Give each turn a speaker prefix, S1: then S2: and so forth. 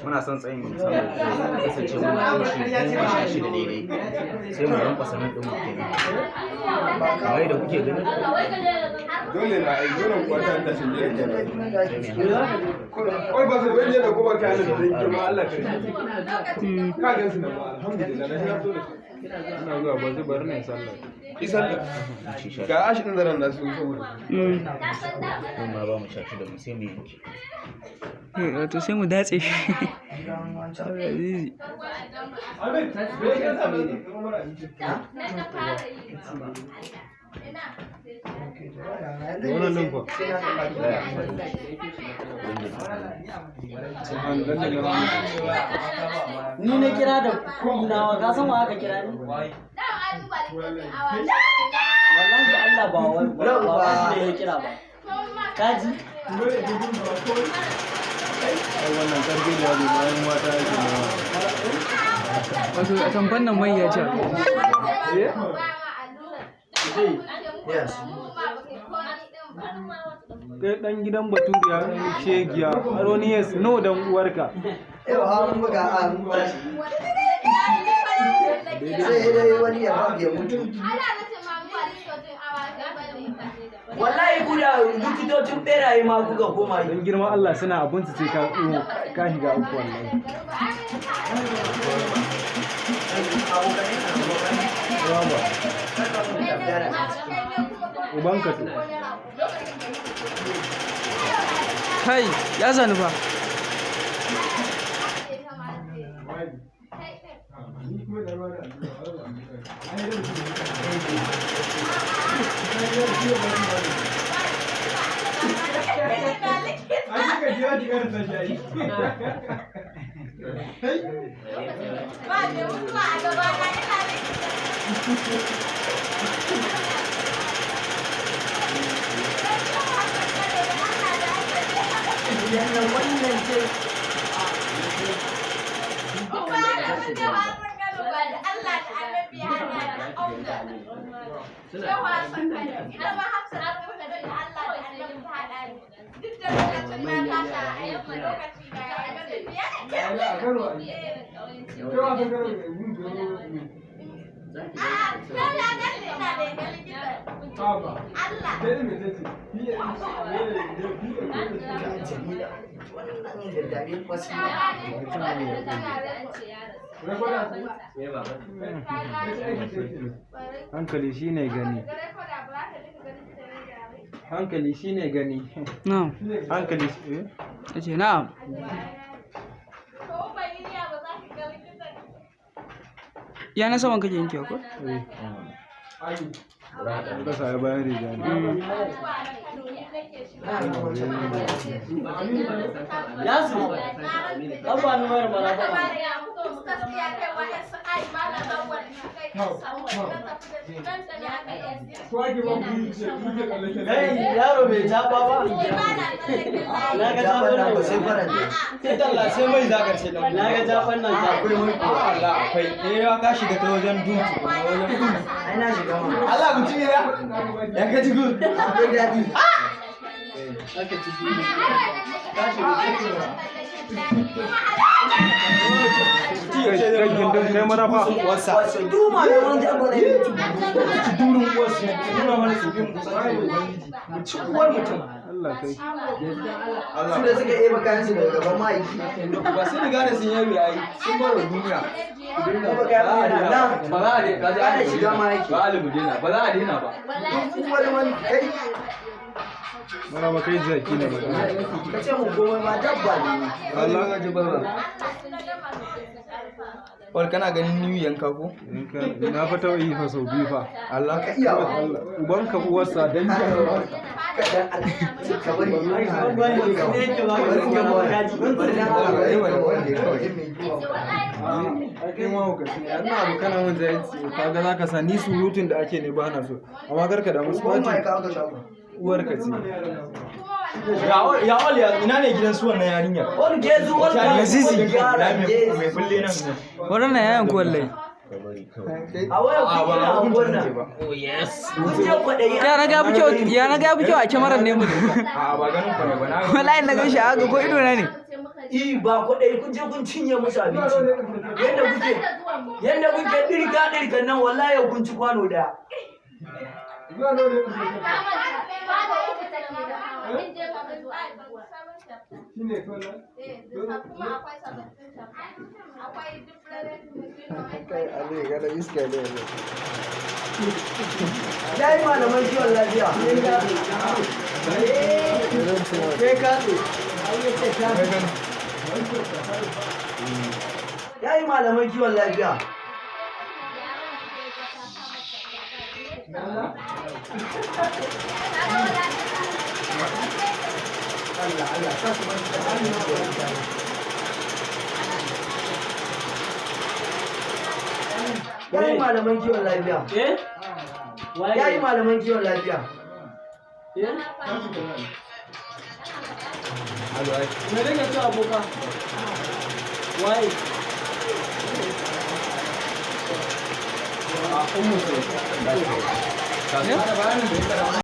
S1: muna son tsayin musamman kasance muna inci 16 daidai sai mu rinka sanar da mu kenan kamar da kuke gani
S2: dole na ai dole kwata ta shi ne oi ba su bayyana da kuma kai da kuma Allah kai ka ga su na alhamdulillah na ya zo da ina zuwa ba zai bar ne sallah sallah ga ashi din zaran da su saboda
S1: kuma ba mu shafi da mu sai mu yanke
S3: wato sai mu datse shi
S2: wannan nan fa
S4: ni na kira da kunawa ka san wa aka kira ni wallahi Allah ba wani ne ya kira ba kaji
S2: wannan karfi da yabo bayan mata yake ne
S3: wato a tamfan nan mai ya ce
S2: kai dan gidan baturiya shegiya aronius no dan uwarka
S5: yau har buga an sai dai wani ya ba ya mutu wallahi guda likitocin beraye ma kuka koma
S2: dan girman Allah suna abun su sai ka shiga uku wallahi ubanka to
S3: kai ya zanu ba
S2: hankali shine gani hankali shine gani
S3: na'am
S2: hankali
S3: yace na'am ya na saman kake yankewa ko
S2: ka sa bayan riga ne
S4: ya su abba ni mai mara ba Hey, yaro bai jaba ba. Na ga jaban nan ba sai faranta. Sai dalla sai mai zaka ce dan. Na ga jaban nan akwai mai Allah akwai. Ya ka shiga ta wajen dutu kuma wajen dutu.
S5: ai na shiga ma
S4: Allah mutum ya. Ya ka ji gun.
S5: akwai dadi
S4: Aka ci gun. Ka shiga cikin.
S2: kai gindin kai marafa
S4: Wasa.
S5: duma ne wani jabo ne
S4: Durun wasu. Dura mana su bin musamman ubangiji. Mu ci uwar mutum.
S2: Allah kai
S5: su da suka yi makayan su daga gaban ma'aiki
S4: Ba sai riga da sun yi yayi. Sun bar duniya.
S5: kuma kai ba da nan
S4: Ba za a daina.
S5: ana shiga ma'aiki
S4: Ba alimu daina. Ba za a daina ba.
S5: duk wani kai
S2: maraba kai zaki ne magana
S5: ka ce mu goma ma dabba ne
S4: Allah ga jibarra. Wal kana ganin niyu yanka ko?
S2: na fa taɓa yi fa sau biyu fa
S4: Allah
S5: ka iya wa
S2: ubanka uwarsa dan
S5: ka dan ka bari bari ka ba gaji bari na ba bari wanda kawai
S2: kai ma hukaci ne ina abu kana mun zai kaga zaka sa ni surutun da ake ne ba na so amma karka da musu
S5: kuma mai
S2: bati
S5: kawo ka shago
S2: uwarka ce
S4: Ya wal ya ina ne gidan su wannan yarinya?
S5: wani gezu wani
S3: Azizi.
S4: Mai kulle nan ne.
S3: wannan yayan ku wallahi
S5: a waya ku ina angon nan
S4: Oh yes.
S5: kun je kwaɗayi
S3: ya na ga fi kyau a kyamarar ne mu
S4: A ba ganin ku ne ba na.
S3: wallahi na gan shi haka ko ido na ne
S5: ba kwaɗayi kun je kun cinye musu abinci. Yadda kuke ɗirka nan wallahi kun ci kwano ɗaya.
S2: Zuwa nawa ne shi ne kawai
S6: kai ale gada iska ne ne
S5: Ya yi malaman kiwon lafiya. Ya yi malaman kiwon lafiya. Ya yi malaman kiwon lafiya. Ya yi malaman kiwon lafiya.
S4: Me nake so aboka? Wai.
S1: Ummu sai.